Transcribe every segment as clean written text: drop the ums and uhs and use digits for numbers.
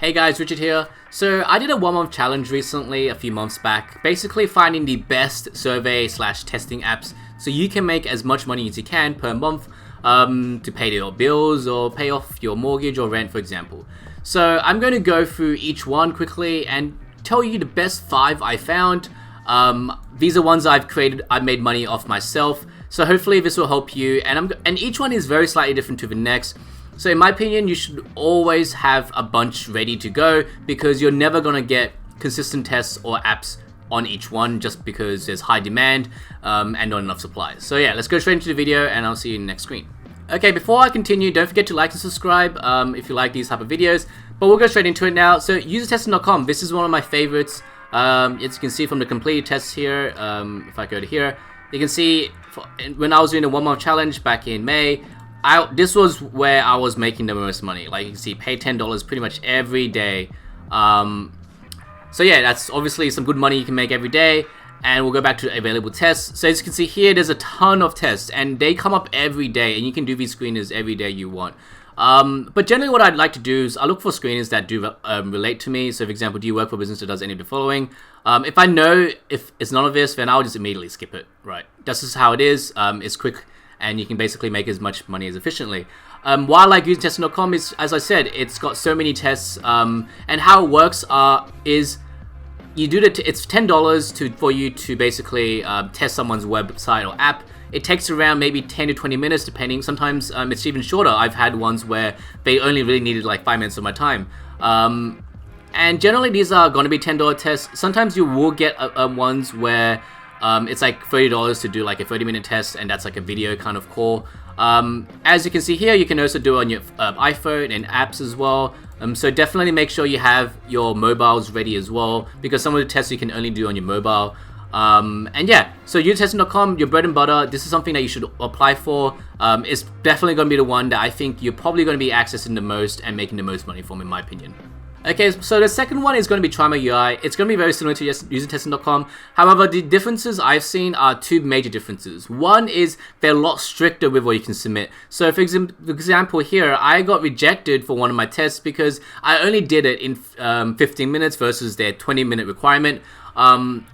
Hey guys, Richard here. So I did a 1 month challenge recently, a few months back, basically finding the best survey / testing apps so you can make as much money as you can per month to pay your bills or pay off your mortgage or rent, for example. So I'm going to go through each one quickly and tell you the best 5 I found. These are ones I've made money off myself. So hopefully this will help you, and each one is very slightly different to the next. So in my opinion, you should always have a bunch ready to go because you're never going to get consistent tests or apps on each one just because there's high demand and not enough supply. So yeah, let's go straight into the video and I'll see you in the next screen. Okay, before I continue, don't forget to like and subscribe if you like these type of videos, but we'll go straight into it now. So usertesting.com, this is one of my favorites. As you can see from the completed tests here, if I go to here, you can see when I was doing a 1 month challenge back in May, this was where I was making the most money. Like you can see, pay $10 pretty much every day. So yeah, that's obviously some good money you can make every day. And we'll go back to available tests. So as you can see here, there's a ton of tests and they come up every day and you can do these screeners every day you want. But generally what I'd like to do is I look for screeners that do relate to me. So for example, do you work for a business that does any of the following? If I know if it's none of this, then I'll just immediately skip it, right? That's just how it is. It's quick and you can basically make as much money as efficiently. Why I like usertesting.com is, as I said, it's got so many tests, and how it works is you do it's $10 for you to basically test someone's website or app. It takes around maybe 10 to 20 minutes depending. Sometimes it's even shorter. I've had ones where they only really needed like 5 minutes of my time. And generally these are going to be $10 tests. Sometimes you will get ones where it's like $30 to do like a 30-minute test, and that's like a video kind of call. As you can see here, you can also do it on your iPhone and apps as well. So definitely make sure you have your mobiles ready as well, because some of the tests you can only do on your mobile. And yeah, so usertesting.com, your bread and butter. This is something that you should apply for. It's definitely going to be the one that I think you're probably going to be accessing the most and making the most money from, in my opinion. Okay, so the second one is going to be Try My UI. It's going to be very similar to usertesting.com. However, the differences I've seen are 2 major differences. One is they're a lot stricter with what you can submit. So for example here, I got rejected for one of my tests because I only did it in 15 minutes versus their 20-minute requirement.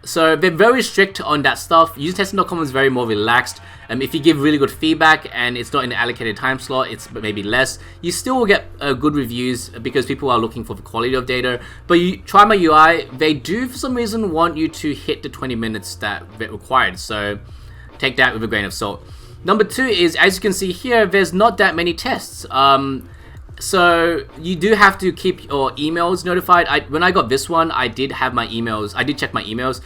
So they're very strict on that stuff. Usertesting.com is very more relaxed. If you give really good feedback and it's not in an allocated time slot, it's maybe less, you still will get good reviews because people are looking for the quality of data. But you Try My UI, they do for some reason want you to hit the 20 minutes that they're required. So take that with a grain of salt. Number 2 is, as you can see here, there's not that many tests. So you do have to keep your emails notified. When I got this one, I did have my emails. I did check my emails.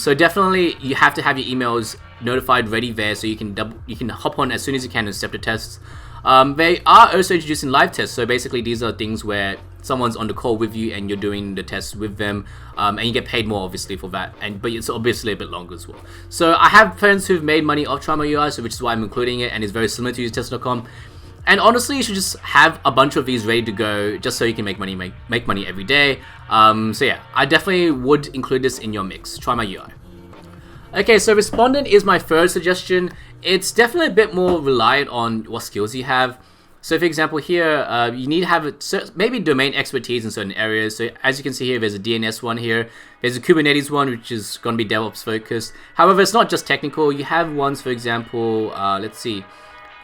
So definitely you have to have your emails notified ready there, so you can hop on as soon as you can and accept the tests. They are also introducing live tests. So basically these are things where someone's on the call with you and you're doing the tests with them, and you get paid more obviously for that. But it's obviously a bit longer as well. So I have friends who've made money off Try My UI, so which is why I'm including it, and it's very similar to usertesting.com. And honestly, you should just have a bunch of these ready to go just so you can make money every day. So yeah, I definitely would include this in your mix. Try My UI. Okay, so Respondent is my third suggestion. It's definitely a bit more reliant on what skills you have. So for example here, you need to have maybe domain expertise in certain areas. So as you can see here, there's a DNS one here. There's a Kubernetes one, which is going to be DevOps focused. However, it's not just technical. You have ones, for example, let's see.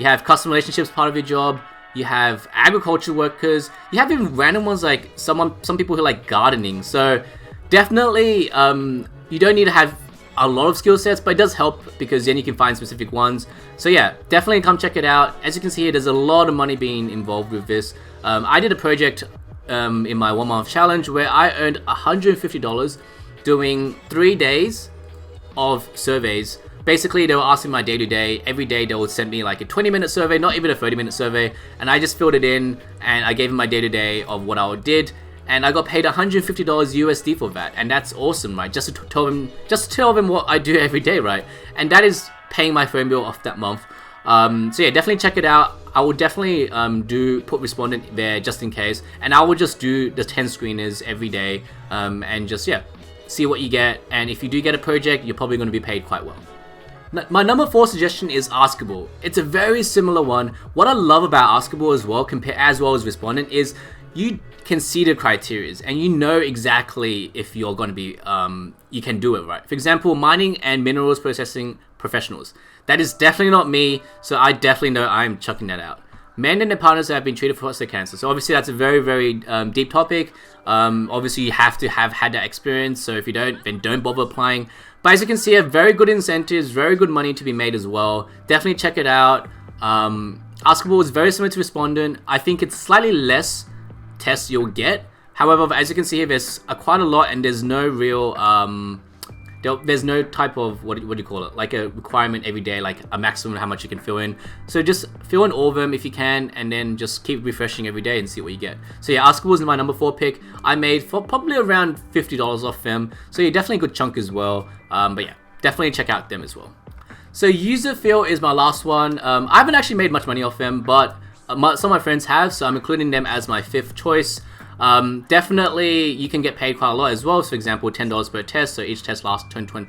You have customer relationships part of your job. You have agriculture workers. You have even random ones like some people who like gardening. So definitely, you don't need to have a lot of skill sets, but it does help because then you can find specific ones. So yeah, definitely come check it out. As you can see here, there's a lot of money being involved with this. I did a project in my 1 month challenge where I earned $150 doing 3 days of surveys. Basically, they were asking my day-to-day. Every day, they would send me like a 20-minute survey, not even a 30-minute survey. And I just filled it in, and I gave them my day-to-day of what I did. And I got paid $150 USD for that. And that's awesome, right? Just to tell them what I do every day, right? And that is paying my phone bill off that month. So yeah, definitely check it out. I will definitely put Respondent there just in case. And I will just do the 10 screeners every day. And just, yeah, see what you get. And if you do get a project, you're probably going to be paid quite well. My number 4 suggestion is askable. It's a very similar one. What I love about askable as well as Respondent is you can see the criteria and you know exactly if you're going to be you can do it, right? For example, mining and minerals processing professionals. That is definitely not me, so I definitely know I'm chucking that out. Men and their partners have been treated for prostate cancer. So obviously that's a very, very deep topic. Obviously you have to have had that experience. So if you don't, then don't bother applying. But as you can see, a very good incentives, very good money to be made as well. Definitely check it out. Askable is very similar to respondent. I think it's slightly less tests you'll get. However, as you can see here, there's quite a lot, and there's no real there's no type of what do you call it, like a requirement every day, like a maximum how much you can fill in. So just fill in all of them if you can, and then just keep refreshing every day and see what you get. So yeah, Askable is my number 4 pick. I made for probably around $50 off them, so yeah, definitely a good chunk as well. But yeah, definitely check out them as well. So UserFeel is my last one. I haven't actually made much money off them, but some of my friends have, so I'm including them as my 5th choice. Definitely you can get paid quite a lot as well. So for example, $10 per test, so each test lasts 10 to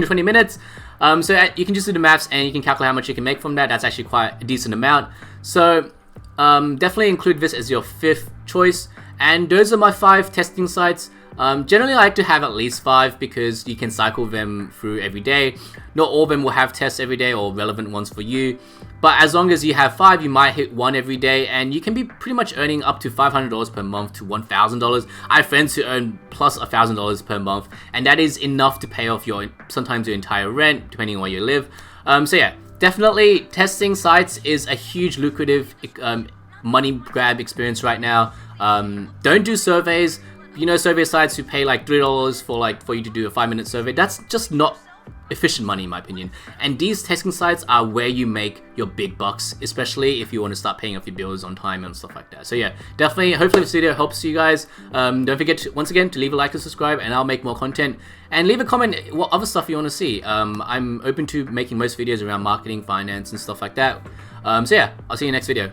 20 minutes. So you can just do the maths and you can calculate how much you can make from that. That's actually quite a decent amount. So definitely include this as your 5th choice. And those are my 5 testing sites. Generally I like to have at least 5 because you can cycle them through every day. Not all of them will have tests every day or relevant ones for you, but as long as you have 5, you might hit 1 every day, and you can be pretty much earning up to $500 per month to $1,000. I have friends who earn plus $1,000 per month, and that is enough to pay off sometimes your entire rent, depending on where you live. So yeah, definitely testing sites is a huge lucrative money grab experience right now. Don't do surveys. You know, survey sites who pay like $3 for you to do a 5-minute survey. That's just not efficient money in my opinion. And these testing sites are where you make your big bucks, especially if you want to start paying off your bills on time and stuff like that. So yeah, definitely, hopefully this video helps you guys. Don't forget once again to leave a like and subscribe, and I'll make more content. And leave a comment what other stuff you want to see. I'm open to making most videos around marketing, finance and stuff like that. So yeah, I'll see you next video.